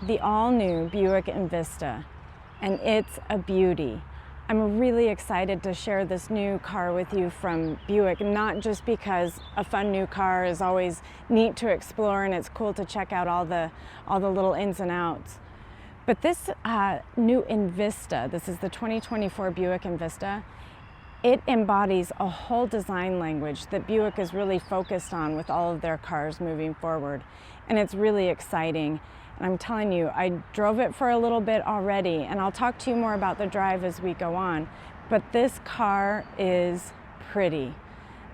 the all-new Buick Envista, and it's a beauty. I'm really excited to share this new car with you from Buick, not just because a fun new car is always neat to explore and it's cool to check out all the little ins and outs, but this new Envista, this is the 2024 Buick Envista, it embodies a whole design language that Buick is really focused on with all of their cars moving forward, and it's really exciting. And I'm telling you, I drove it for a little bit already, and I'll talk to you more about the drive as we go on. But this car is pretty,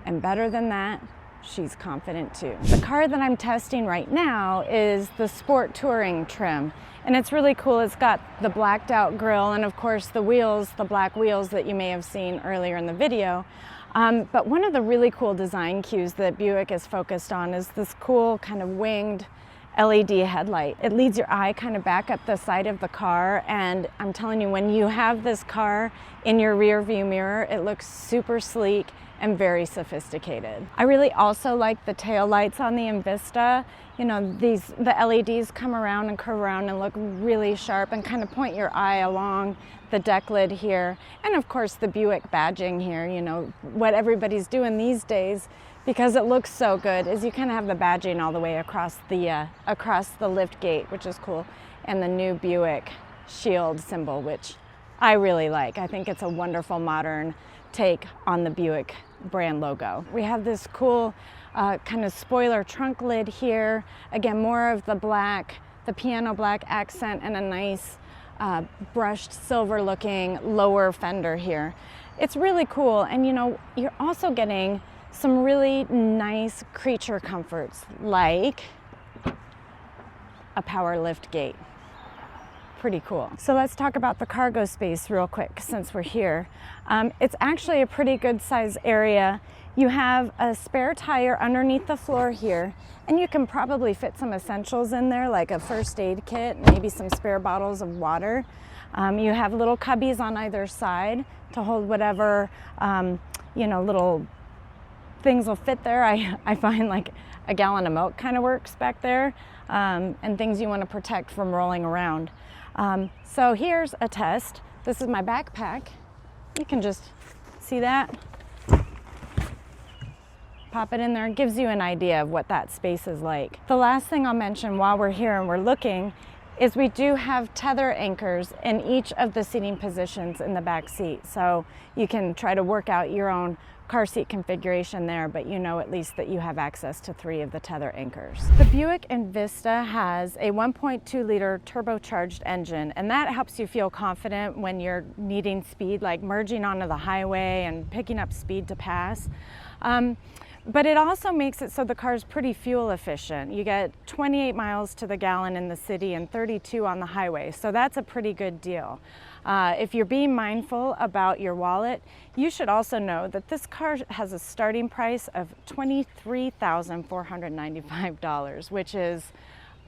and better than that, she's confident too. The car that I'm testing right now is the Sport Touring trim, and it's really cool. It's got the blacked out grille and of course the wheels, the black wheels that you may have seen earlier in the video. But one of the really cool design cues that Buick is focused on is this cool kind of winged LED headlight. It leads your eye kind of back up the side of the car, and I'm telling you, when you have this car in your rear view mirror, it looks super sleek and very sophisticated. I really also like the tail lights on the Envista. You know, the LEDs come around and curve around and look really sharp and kind of point your eye along the deck lid here. And of course the Buick badging here, you know, what everybody's doing these days, because it looks so good, is you kind of have the badging all the way across the lift gate, which is cool, and the new Buick shield symbol, which I really like. I think it's a wonderful modern take on the Buick brand logo. We have this cool kind of spoiler trunk lid here. Again, more of the black, the piano black accent, and a nice brushed silver looking lower fender here. It's really cool, and you know, you're also getting some really nice creature comforts like a power lift gate. Pretty cool. So let's talk about the cargo space real quick since we're here. It's actually a pretty good size area. You have a spare tire underneath the floor here, and you can probably fit some essentials in there like a first aid kit, maybe some spare bottles of water. You have little cubbies on either side to hold whatever you know, little things will fit there. I find like a gallon of milk kind of works back there, and things you want to protect from rolling around. So here's a test. This is my backpack. You can just see that. Pop it in there. It gives you an idea of what that space is like. The last thing I'll mention while we're here and we're looking is we do have tether anchors in each of the seating positions in the back seat. So you can try to work out your own car seat configuration there, but you know at least that you have access to 3 of the tether anchors. The Buick Envista has a 1.2 liter turbocharged engine, and that helps you feel confident when you're needing speed, like merging onto the highway and picking up speed to pass. But it also makes it so the car's pretty fuel efficient. You get 28 miles to the gallon in the city and 32 on the highway, so that's a pretty good deal. If you're being mindful about your wallet, you should also know that this car has a starting price of $23,495, which is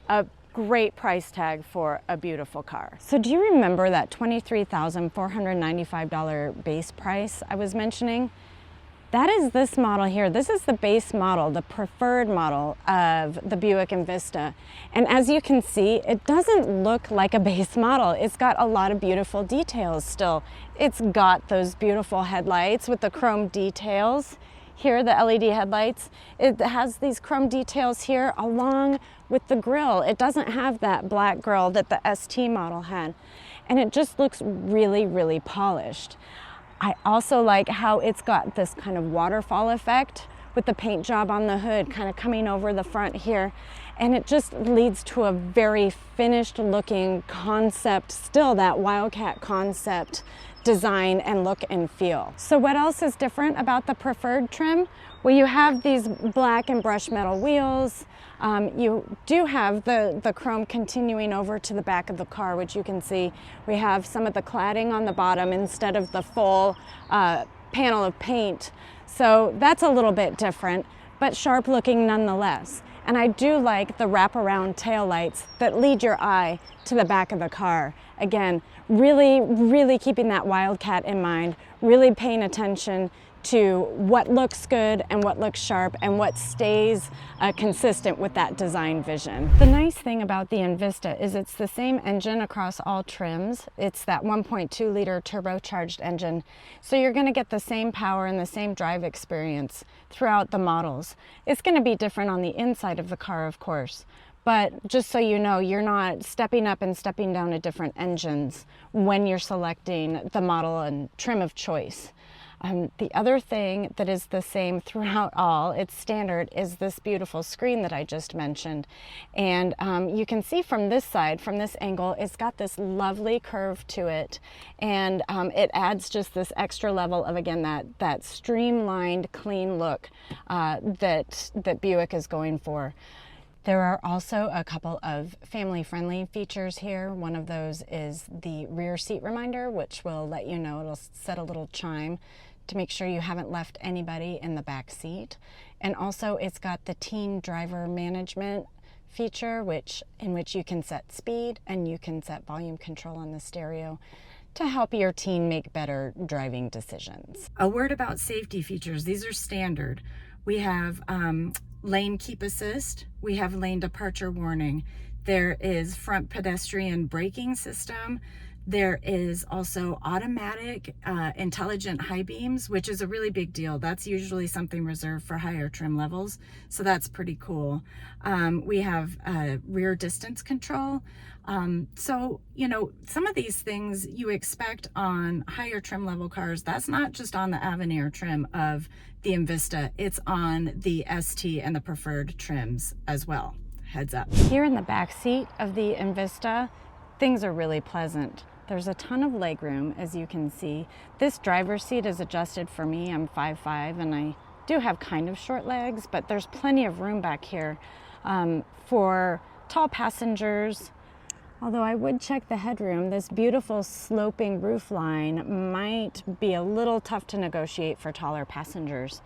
a great price tag for a beautiful car. So do you remember that $23,495 base price I was mentioning? That is this model here. This is the base model, the preferred model of the Buick Envista. And as you can see, it doesn't look like a base model. It's got a lot of beautiful details still. It's got those beautiful headlights with the chrome details. Here, the LED headlights. It has these chrome details here along with the grille. It doesn't have that black grille that the ST model had. And it just looks really, really polished. I also like how it's got this kind of waterfall effect with the paint job on the hood kind of coming over the front here. And it just leads to a very finished looking concept, still that Wildcat concept design and look and feel. So what else is different about the preferred trim? Well, you have these black and brushed metal wheels. You do have the chrome continuing over to the back of the car, which you can see. We have some of the cladding on the bottom instead of the full panel of paint. So that's a little bit different, but sharp looking nonetheless. And I do like the wraparound tail lights that lead your eye to the back of the car. Again, really keeping that Wildcat in mind, really paying attention to what looks good and what looks sharp and what stays consistent with that design vision. The nice thing about the Envista is it's the same engine across all trims. It's that 1.2 liter turbocharged engine. So you're going to get the same power and the same drive experience throughout the models. It's going to be different on the inside of the car, of course. But just so you know, you're not stepping up and stepping down to different engines when you're selecting the model and trim of choice. The other thing that is the same throughout all, it's standard, is this beautiful screen that I just mentioned. And you can see from this side, from this angle, it's got this lovely curve to it. And it adds just this extra level of, again, that streamlined, clean look that Buick is going for. There are also a couple of family-friendly features here. One of those is the rear seat reminder, which will let you know, it'll set a little chime to make sure you haven't left anybody in the back seat. And also it's got the teen driver management feature, in which you can set speed and you can set volume control on the stereo to help your teen make better driving decisions. A word about safety features. These are standard. We have lane keep assist, we have lane departure warning, there is front pedestrian braking system, there is also automatic intelligent high beams, which is a really big deal. That's usually something reserved for higher trim levels, so that's pretty cool. We have rear distance control. So, you know, some of these things you expect on higher trim level cars. That's not just on the Avenir trim of the Envista, it's on the ST and the preferred trims as well. Heads up. Here in the back seat of the Envista, things are really pleasant. There's a ton of legroom, as you can see. This driver's seat is adjusted for me. I'm 5'5", and I do have kind of short legs, but there's plenty of room back here for tall passengers. Although I would check the headroom, this beautiful sloping roof line might be a little tough to negotiate for taller passengers.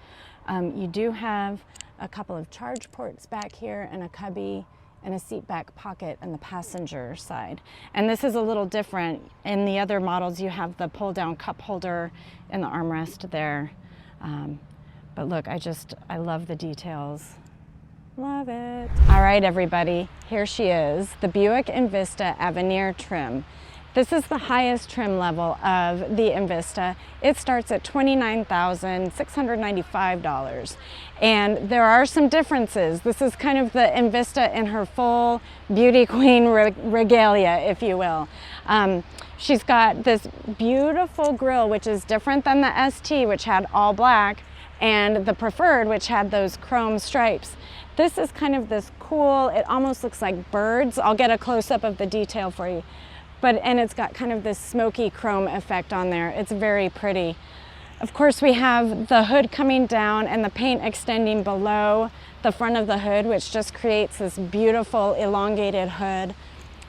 You do have a couple of charge ports back here and a cubby and a seat back pocket on the passenger side. And this is a little different. In the other models, you have the pull down cup holder and the armrest there. But look, I love the details. Love it. All right, everybody, here she is, the Buick Envista Avenir Trim. This is the highest trim level of the Envista. It starts at $29,695. And there are some differences. This is kind of the Envista in her full beauty queen regalia, if you will. She's got this beautiful grille, which is different than the ST, which had all black, and the preferred, which had those chrome stripes. This is kind of this cool, it almost looks like birds. I'll get a close-up of the detail for you. And it's got kind of this smoky chrome effect on there. It's very pretty. Of course, we have the hood coming down and the paint extending below the front of the hood, which just creates this beautiful elongated hood.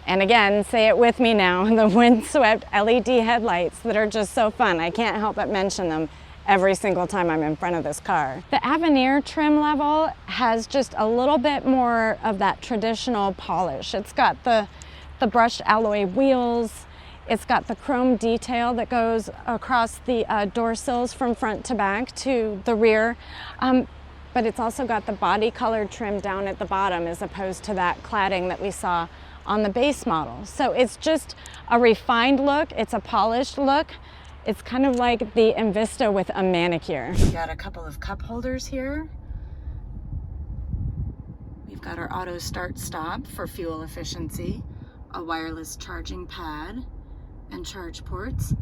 And again, say it with me now, the windswept LED headlights that are just so fun. I can't help but mention them every single time I'm in front of this car. The Avenir trim level has just a little bit more of that traditional polish. It's got the brushed alloy wheels. It's got the chrome detail that goes across the door sills from front to back to the rear. But it's also got the body colored trim down at the bottom as opposed to that cladding that we saw on the base model. So it's just a refined look. It's a polished look. It's kind of like the Envista with a manicure. We've got a couple of cup holders here. We've got our auto start stop for fuel efficiency, a wireless charging pad, and charge ports.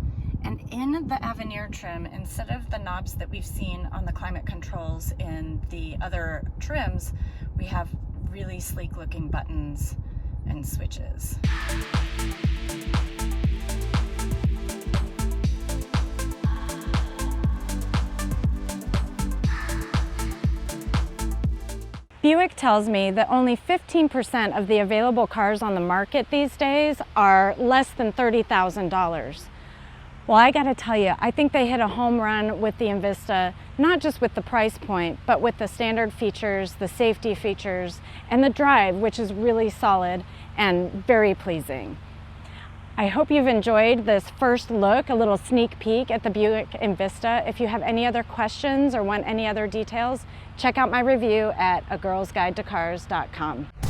And in the Avenir trim, instead of the knobs that we've seen on the climate controls in the other trims, we have really sleek looking buttons and switches. Buick tells me that only 15% of the available cars on the market these days are less than $30,000. Well, I gotta tell you, I think they hit a home run with the Envista, not just with the price point, but with the standard features, the safety features, and the drive, which is really solid and very pleasing. I hope you've enjoyed this first look, a little sneak peek at the Buick Envista. If you have any other questions or want any other details, check out my review at agirlsguidetocars.com.